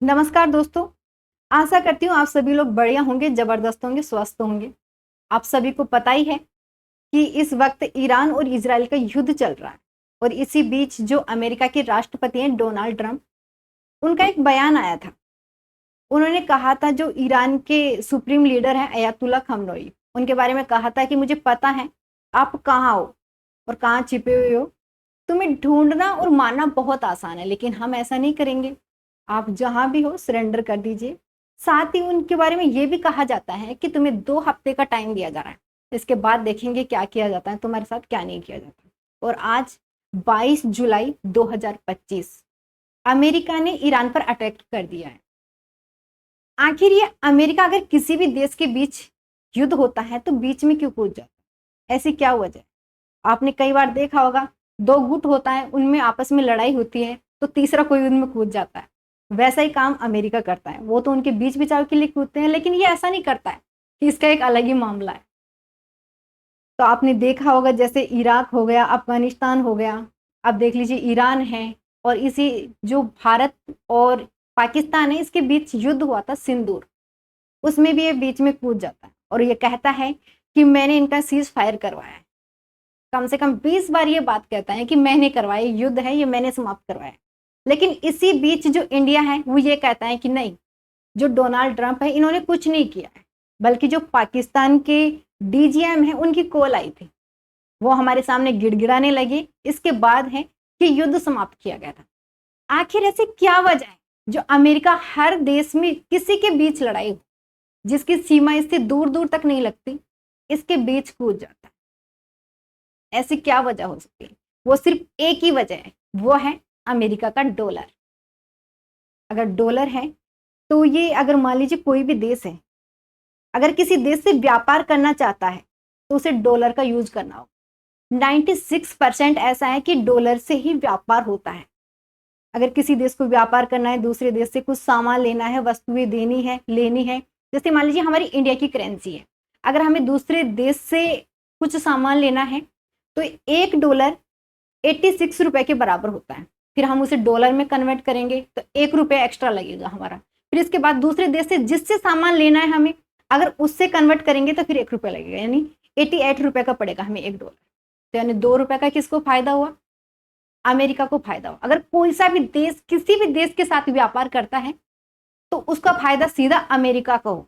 नमस्कार दोस्तों। आशा करती हूँ आप सभी लोग बढ़िया होंगे, जबरदस्त होंगे, स्वस्थ होंगे। आप सभी को पता ही है कि इस वक्त ईरान और इजराइल का युद्ध चल रहा है और इसी बीच जो अमेरिका के राष्ट्रपति हैं डोनाल्ड ट्रंप, उनका एक बयान आया था। उन्होंने कहा था जो ईरान के सुप्रीम लीडर हैं अयातुल्ला खamenei, उनके बारे में कहा था कि मुझे पता है आप कहाँ हो और कहाँ छिपे हुए हो। तुम्हें ढूंढना और मारना बहुत आसान है, लेकिन हम ऐसा नहीं करेंगे। आप जहां भी हो सरेंडर कर दीजिए। साथ ही उनके बारे में ये भी कहा जाता है कि तुम्हें 2 हफ्ते का टाइम दिया जा रहा है, इसके बाद देखेंगे क्या किया जाता है, तुम्हारे साथ क्या नहीं किया जाता। और आज 22 जुलाई 2025 अमेरिका ने ईरान पर अटैक कर दिया है। आखिर ये अमेरिका अगर किसी भी देश के बीच युद्ध होता है तो बीच में क्यों कूद जाता है? ऐसी क्या वजह? आपने कई बार देखा होगा, दो गुट होता है, उनमें आपस में लड़ाई होती है तो तीसरा कोई उनमें कूद जाता है। वैसा ही काम अमेरिका करता है, वो तो उनके बीच बचाव के लिए कूदते हैं, लेकिन ये ऐसा नहीं करता है कि इसका एक अलग ही मामला है। तो आपने देखा होगा जैसे इराक हो गया, अफगानिस्तान हो गया, अब देख लीजिए ईरान है, और इसी जो भारत और पाकिस्तान है इसके बीच युद्ध हुआ था सिंदूर, उसमें भी ये बीच में कूद जाता है और ये कहता है कि मैंने इनका सीज फायर करवाया है। कम से कम 20 बार ये बात कहता है कि मैंने करवाया, युद्ध है ये मैंने समाप्त करवाया। लेकिन इसी बीच जो इंडिया है वो ये कहता है कि नहीं, जो डोनाल्ड ट्रंप है इन्होंने कुछ नहीं किया है, बल्कि जो पाकिस्तान के डीजीएम है उनकी कॉल आई थी, वो हमारे सामने गिड़गिड़ाने लगे, इसके बाद है कि युद्ध समाप्त किया गया था। आखिर ऐसी क्या वजह है जो अमेरिका हर देश में किसी के बीच लड़ाई हो, जिसकी सीमा इससे दूर दूर तक नहीं लगती, इसके बीच कूद जाता है? ऐसी क्या वजह हो सकती है? वो सिर्फ एक ही वजह है, वो है अमेरिका का डॉलर। अगर डॉलर है तो ये, अगर मान लीजिए कोई भी देश है, अगर किसी देश से व्यापार करना चाहता है तो उसे डॉलर का यूज करना होगा। 96% ऐसा है कि डॉलर से ही व्यापार होता है। अगर किसी देश को व्यापार करना है, दूसरे देश से कुछ सामान लेना है, वस्तुएं देनी है, लेनी है, जैसे मान लीजिए हमारी इंडिया की करेंसी है, अगर हमें दूसरे देश से कुछ सामान लेना है तो $1 86 रुपए के बराबर होता है। फिर हम उसे डॉलर में कन्वर्ट करेंगे तो $1 एक्स्ट्रा लगेगा हमारा। फिर इसके बाद दूसरे देश से जिससे सामान लेना है हमें, अगर उससे कन्वर्ट करेंगे तो फिर $1 लगेगा, यानी $88 का पड़ेगा हमें $1। तो यानी $2 का किसको फायदा हुआ? अमेरिका को फायदा हुआ। अगर कोई सा भी देश किसी भी देश के साथ व्यापार करता है तो उसका फायदा सीधा अमेरिका का हो,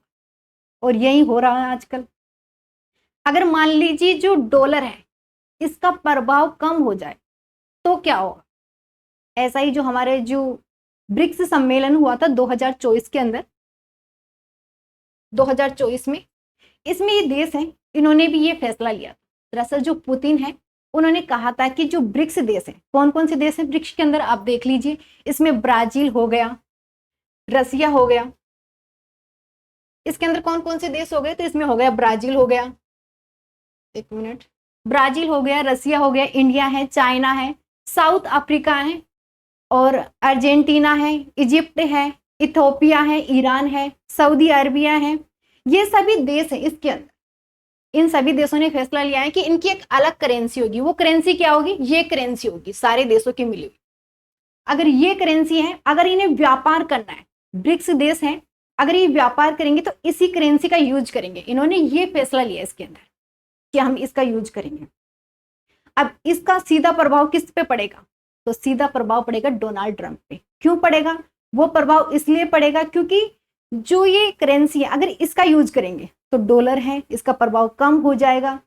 और यही हो रहा है आजकल। अगर मान लीजिए जो डॉलर है इसका प्रभाव कम हो जाए तो क्या होगा? ऐसा ही जो हमारे जो ब्रिक्स सम्मेलन हुआ था 2024 के अंदर, 2024 में, इसमें ये देश है, इन्होंने भी ये फैसला लिया। दरअसल जो पुतिन है उन्होंने कहा था कि जो ब्रिक्स देश है, कौन कौन से देश है ब्रिक्स के अंदर आप देख लीजिए, इसमें ब्राजील हो गया, रसिया हो गया, इसके अंदर कौन कौन से देश हो गए? तो इसमें हो गया ब्राजील हो गया, एक मिनट, ब्राजील हो गया, रसिया हो गया, इंडिया है, चाइना है, साउथ अफ्रीका है, और अर्जेंटीना है, इजिप्ट है, इथोपिया है, ईरान है, सऊदी अरबिया है। ये सभी देश है इसके अंदर। इन सभी देशों ने फैसला लिया है कि इनकी एक अलग करेंसी होगी। वो करेंसी क्या होगी? ये करेंसी होगी सारे देशों की मिली हुई। अगर ये करेंसी है, अगर इन्हें व्यापार करना है, ब्रिक्स देश है, अगर ये व्यापार करेंगे तो इसी करेंसी का यूज करेंगे। इन्होंने ये फैसला लिया इसके अंदर कि हम इसका यूज करेंगे। अब इसका सीधा प्रभाव किस पे पड़ेगा? तो सीधा प्रभाव पड़ेगा डोनाल्ड ट्रंप पे। क्यों पड़ेगा? वो प्रभाव इसलिए पड़ेगा क्योंकि जो ये करेंसी है अगर इसका यूज करेंगे तो डॉलर है, इसका प्रभाव कम हो जाएगा।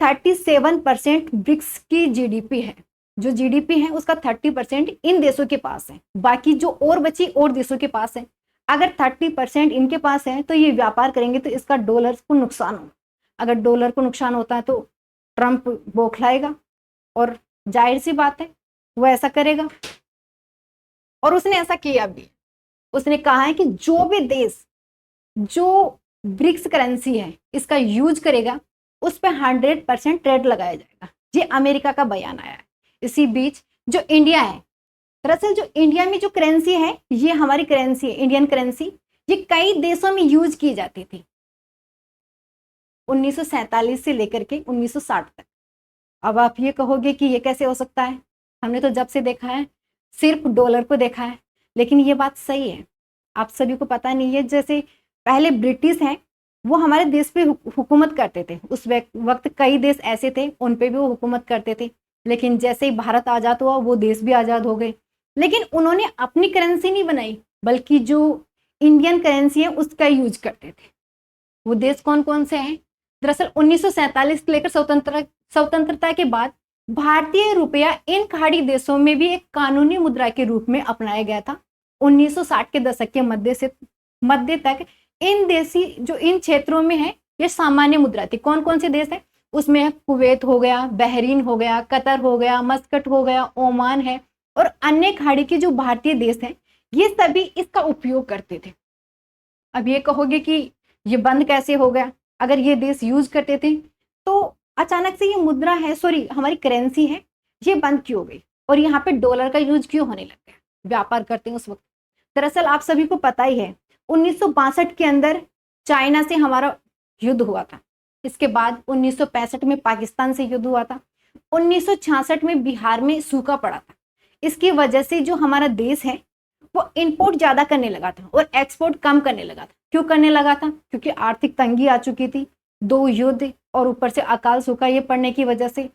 37% ब्रिक्स की जीडीपी है, जो जीडीपी है उसका 30% इन देशों के पास है, बाकी जो और बची और देशों के पास है। अगर 30% इनके पास है तो ये व्यापार करेंगे तो इसका डॉलर को नुकसान हो। अगर डॉलर को नुकसान होता है तो ट्रंप बौखलाएगा, और जाहिर सी बात है वो ऐसा करेगा, और उसने ऐसा किया भी। उसने कहा है कि जो भी देश जो ब्रिक्स करेंसी है इसका यूज करेगा उस पर 100% ट्रेड लगाया जाएगा। ये अमेरिका का बयान आया है। इसी बीच जो इंडिया है, दरअसल जो इंडिया में जो करेंसी है ये हमारी करेंसी है, इंडियन करेंसी, ये कई देशों में यूज की जाती थी 1947 से लेकर के 1960 तक। अब आप ये कहोगे कि ये कैसे हो सकता है? हमने तो जब से देखा है सिर्फ डॉलर को देखा है, लेकिन ये बात सही है, आप सभी को पता नहीं है। जैसे पहले ब्रिटिश हैं, वो हमारे देश पे हुकूमत करते थे। उस वक्त कई देश ऐसे थे, उन पे भी वो हुकूमत करते थे। लेकिन जैसे ही भारत आज़ाद हुआ, वो देश भी आज़ाद हो गए। लेकिन उन्होंने अपनी करेंसी नहीं बनाई, बल्कि जो इंडियन करेंसी है उसका यूज करते थे। वो देश कौन कौन से हैं? दरअसल 1947 से लेकर स्वतंत्रता के बाद भारतीय रुपया इन खाड़ी देशों में भी एक कानूनी मुद्रा के रूप में अपनाया गया था। 1960 के दशक के मध्य तक इन देशी जो इन क्षेत्रों में है, ये सामान्य मुद्रा थी। कौन कौन से देश है उसमें? है कुवैत हो गया, बहरीन हो गया, कतर हो गया, मस्कट हो गया, ओमान है, और अन्य खाड़ी के जो भारतीय देश हैं, ये सभी इसका उपयोग करते थे। अब ये कहोगे कि ये बंद कैसे हो गया? अगर ये देश यूज करते थे तो अचानक से ये मुद्रा है, सॉरी हमारी करेंसी है, ये बंद क्यों हो गई और यहाँ पे डॉलर का यूज क्यों होने लग गया? व्यापार करते हैं उस वक्त। दरअसल आप सभी को पता ही है, 1962 के अंदर चाइना से हमारा युद्ध हुआ था। इसके बाद 1965 में पाकिस्तान से युद्ध हुआ था। 1966 में बिहार में सूखा पड़ा था। इसकी वजह से जो हमारा देश है वो इंपोर्ट ज्यादा करने लगा था और एक्सपोर्ट कम करने लगा था। क्यों करने लगा था? क्योंकि आर्थिक तंगी आ चुकी थी, 2 युद्ध और ऊपर से अकाल सूखा ये पड़ने की वजह से।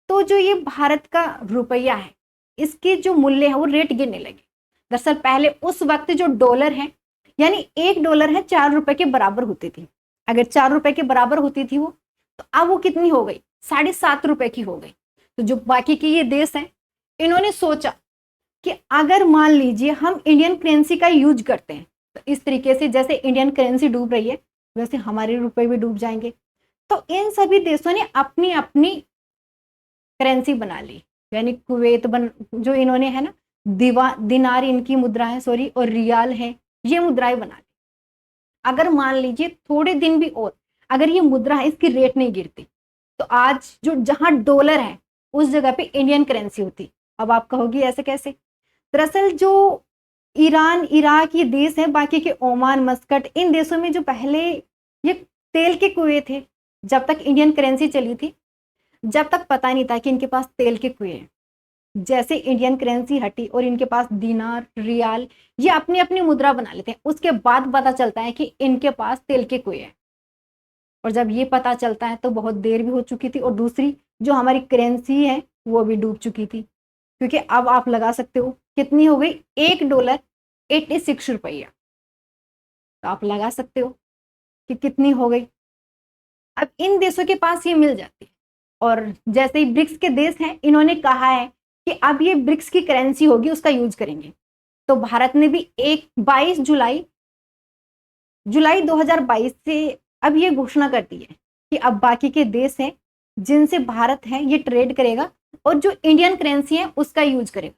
तो जो ये भारत का रुपया है, इसके जो मूल्य है वो रेट गिरने लगे। दरअसल पहले उस वक्त जो डॉलर है, यानी $1 है 4 रुपए के बराबर होती थी। अगर 4 रुपए के बराबर होती थी वो, तो अब वो कितनी हो गई? 7.5 रुपए की हो गई। तो जो बाकी के ये देश हैं, इन्होंने सोचा कि अगर मान लीजिए हम इंडियन करेंसी का यूज करते हैं, तो इस तरीके से जैसे इंडियन करेंसी डूब रही है, वैसे हमारे रुपए भी डूब जाएंगे। तो इन सभी देशों ने अपनी अपनी करेंसी बना ली। यानी कुवैत जो इन्होंने है ना, दिनार इनकी मुद्रा है, सॉरी, और रियाल है, ये मुद्राएं बना ली। अगर मान लीजिए थोड़े दिन भी और अगर ये मुद्रा है इसकी रेट नहीं गिरती, तो आज जो जहां डॉलर है उस जगह पे इंडियन करेंसी होती। अब आप कहोगी ऐसे कैसे? दरअसल जो ईरान, इराक ये देश है, बाकी के ओमान, मस्कट, इन देशों में जो पहले ये तेल के कुएं थे, जब तक इंडियन करेंसी चली थी, जब तक पता नहीं था कि इनके पास तेल के कुएं हैं। जैसे इंडियन करेंसी हटी और इनके पास दिनार, रियाल, ये अपनी अपनी मुद्रा बना लेते हैं, उसके बाद पता चलता है कि इनके पास तेल के कुएं हैं। और जब ये पता चलता है तो बहुत देर भी हो चुकी थी, और दूसरी जो हमारी करेंसी है वो भी डूब चुकी थी। क्योंकि अब आप लगा सकते हो कितनी हो गई? $1 86 रुपया। तो आप लगा सकते हो कि कितनी हो गई। अब इन देशों के पास ये मिल जाती है, और जैसे ही ब्रिक्स के देश हैं, इन्होंने कहा है कि अब ये ब्रिक्स की करेंसी होगी, उसका यूज करेंगे। तो भारत ने भी 22 जुलाई 2022 से अब ये घोषणा कर दी है कि अब बाकी के देश हैं जिनसे भारत है ये ट्रेड करेगा, और जो इंडियन करेंसी है उसका यूज करेगा।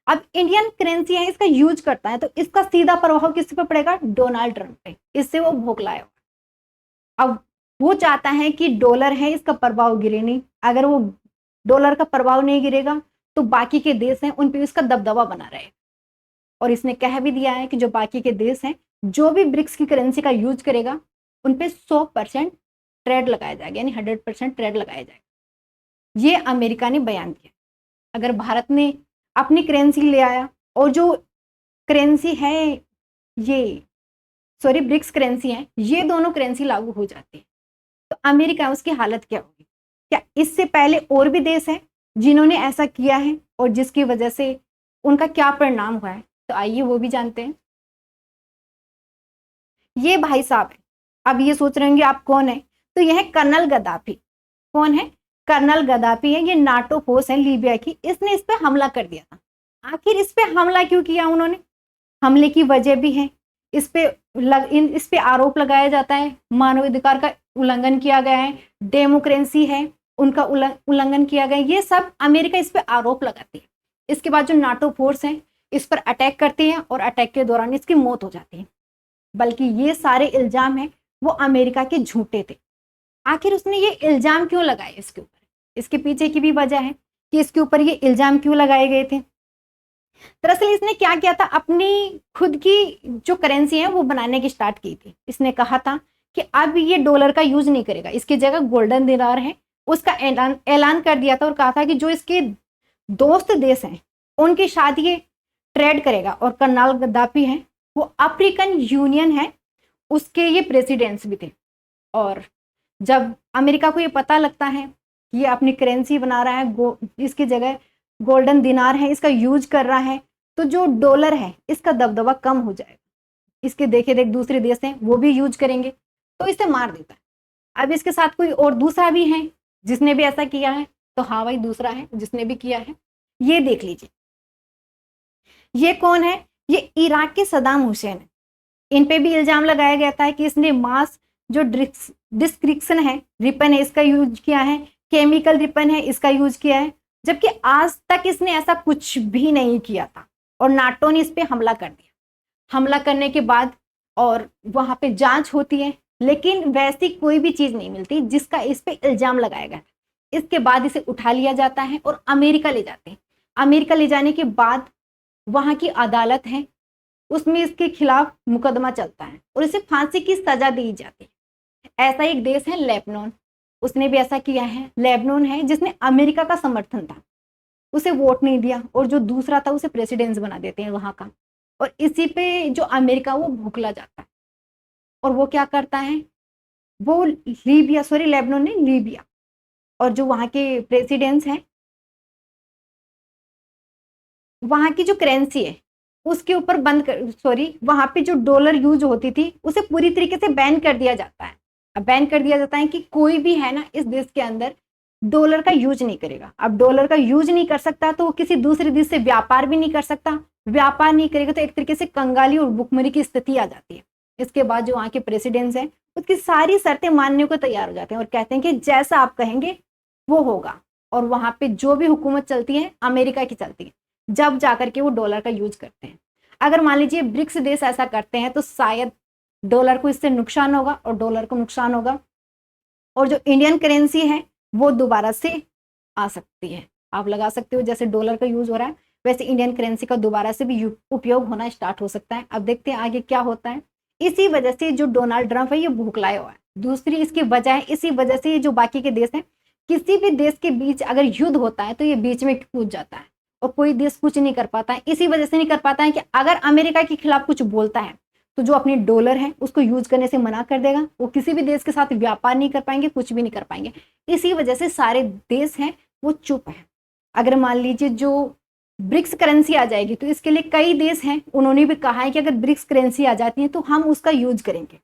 अब इंडियन करेंसी है, इसका यूज करता है, तो इसका सीधा प्रभाव किस पे पड़ेगा? डोनाल्ड ट्रंप पे। इससे वो भोगलाया। अब वो चाहता है कि डॉलर है इसका प्रभाव गिरे नहीं। अगर वो डॉलर का प्रभाव नहीं गिरेगा तो बाकी के देश हैं उन पे इसका दबदबा बना रहे। और इसने कह भी दिया है कि जो बाकी के देश हैं, जो भी ब्रिक्स की करेंसी का यूज करेगा, उन पे 100% ट्रेड लगाया जाएगा, यानी 100% ट्रेड लगाया जाएगा। ये अमेरिका ने बयान दिया। अगर भारत ने अपनी करेंसी ले आया और जो करेंसी है ये, सॉरी ब्रिक्स करेंसी है, ये दोनों करेंसी लागू हो जाती है, तो अमेरिका उसकी हालत क्या होगी? क्या इससे पहले और भी देश हैं जिन्होंने ऐसा किया है और जिसकी वजह से उनका क्या परिणाम हुआ है? तो आइए वो भी जानते हैं। ये भाई साहब है। अब ये सोच रहे होंगे आप कौन है? तो यह है कर्नल गद्दाफी। कौन है? कर्नल गद्दाफी है। ये नाटो फोर्स है लीबिया की, इसने इस पे हमला कर दिया था। आखिर इस पे हमला क्यों किया उन्होंने? हमले की वजह भी है। इस पे आरोप लगाया जाता है मानवाधिकार का उल्लंघन किया गया है, डेमोक्रेसी है उनका उल्लंघन किया गया है। ये सब अमेरिका इस पे आरोप लगाती है। इसके बाद जो नाटो फोर्स है इस पर अटैक करती है और अटैक के दौरान इसकी मौत हो जाती है। बल्कि ये सारे इल्जाम हैं वो अमेरिका के झूठे थे। आखिर उसने ये इल्जाम क्यों लगाए इसके ऊपर? इसके पीछे की भी वजह है कि इसके ऊपर ये इल्जाम क्यों लगाए गए थे। दरअसल इसने क्या किया था, अपनी खुद की जो करेंसी है वो बनाने की स्टार्ट की थी। इसने कहा था कि अब ये डॉलर का यूज नहीं करेगा, इसकी जगह गोल्डन दिनार है उसका ऐलान कर दिया था, और कहा था कि जो इसके दोस्त देश हैं उनकी शादी ट्रेड करेगा। और कर्नल गद्दाफी है वो अफ्रीकन यूनियन है उसके ये प्रेसिडेंट्स भी थे। और जब अमेरिका को ये पता लगता है कि ये अपनी करेंसी बना रहा है, इसकी जगह गोल्डन दिनार है इसका यूज कर रहा है, तो जो डॉलर है इसका दबदबा कम हो जाएगा। इसके देखे देख दूसरे देश हैं वो भी यूज करेंगे, तो इसे मार देता है। अब इसके साथ कोई और दूसरा भी है जिसने भी ऐसा किया है, तो हाँ भाई दूसरा है जिसने भी किया है, ये देख लीजिए। ये कौन है? ये इराक के सदाम हुसैन है। इन पे भी इल्जाम लगाया गया था कि इसने मास जो डिस्क्रिप्शन है रिपन है इसका यूज किया है, केमिकल रिपन है इसका यूज किया है, जबकि आज तक इसने ऐसा कुछ भी नहीं किया था। और नाटो ने इस पे हमला कर दिया। हमला करने के बाद और वहां पे जांच होती है, लेकिन वैसी कोई भी चीज नहीं मिलती जिसका इस पे इल्जाम लगाया गया था। इसके बाद इसे उठा लिया जाता है और अमेरिका ले जाते हैं। अमेरिका ले जाने के बाद वहां की अदालत है उसमें इसके खिलाफ मुकदमा चलता है और इसे फांसी की सजा दी जाती है। ऐसा एक देश है लेबनान, उसने भी ऐसा किया है। लेबनान है जिसने अमेरिका का समर्थन था, उसे वोट नहीं दिया और जो दूसरा था उसे प्रेसिडेंट बना देते हैं वहां का। और इसी पे जो अमेरिका वो भुगला जाता है। और वो क्या करता है, वो लेबनान ने लीबिया और जो वहां के प्रेसिडेंट्स हैं वहां की जो करेंसी है उसके ऊपर वहां पे जो डॉलर यूज होती थी उसे पूरी तरीके से बैन कर दिया जाता है। अब बैन कर दिया जाता है कि कोई भी है ना इस देश के अंदर डॉलर का यूज नहीं करेगा। अब डॉलर का यूज नहीं कर सकता तो वो किसी दूसरे देश से व्यापार भी नहीं कर सकता। व्यापार नहीं करेगा तो एक तरीके से कंगाली और भुखमरी की स्थिति आ जाती है। इसके बाद जो वहां के प्रेसिडेंट्स हैं उसकी सारी शर्तें मानने को तैयार हो जाते हैं और कहते हैं कि जैसा आप कहेंगे वो होगा। और वहां पे जो भी हुकूमत चलती है अमेरिका की चलती है, जब जाकर के वो डॉलर का यूज करते हैं। अगर मान लीजिए ब्रिक्स देश ऐसा करते हैं तो शायद डॉलर को इससे नुकसान होगा और डॉलर को नुकसान होगा और जो इंडियन करेंसी है वो दोबारा से आ सकती है। आप लगा सकते हो जैसे डॉलर का यूज हो रहा है वैसे इंडियन करेंसी का दोबारा से भी उपयोग होना स्टार्ट हो सकता है। अब देखते हैं आगे क्या होता है। इसी वजह से जो डोनाल्ड ट्रंप है ये भूखलाया हुआ है। दूसरी इसकी वजह है, इसी वजह से ये जो बाकी के देश हैं, किसी भी देश के बीच अगर युद्ध होता है तो ये बीच में कूद जाता है और कोई देश कुछ नहीं कर पाता है। इसी वजह से नहीं कर पाता है कि अगर अमेरिका के खिलाफ कुछ बोलता है तो जो अपनी डॉलर है उसको यूज करने से मना कर देगा। वो किसी भी देश के साथ व्यापार नहीं कर पाएंगे, कुछ भी नहीं कर पाएंगे। इसी वजह से सारे देश हैं वो चुप है। अगर मान लीजिए जो ब्रिक्स करेंसी आ जाएगी तो इसके लिए कई देश हैं उन्होंने भी कहा है कि अगर ब्रिक्स करेंसी आ जाती है तो हम उसका यूज करेंगे।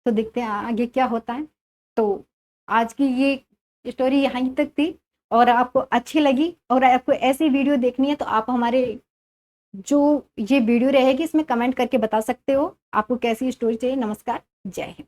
तो देखते हैं आगे क्या होता है। तो आज की ये स्टोरी यहीं तक थी और आपको अच्छी लगी और आपको ऐसी वीडियो देखनी है तो आप हमारे जो ये वीडियो रहेगी इसमें कमेंट करके बता सकते हो आपको कैसी स्टोरी चाहिए। नमस्कार, जय हिंद।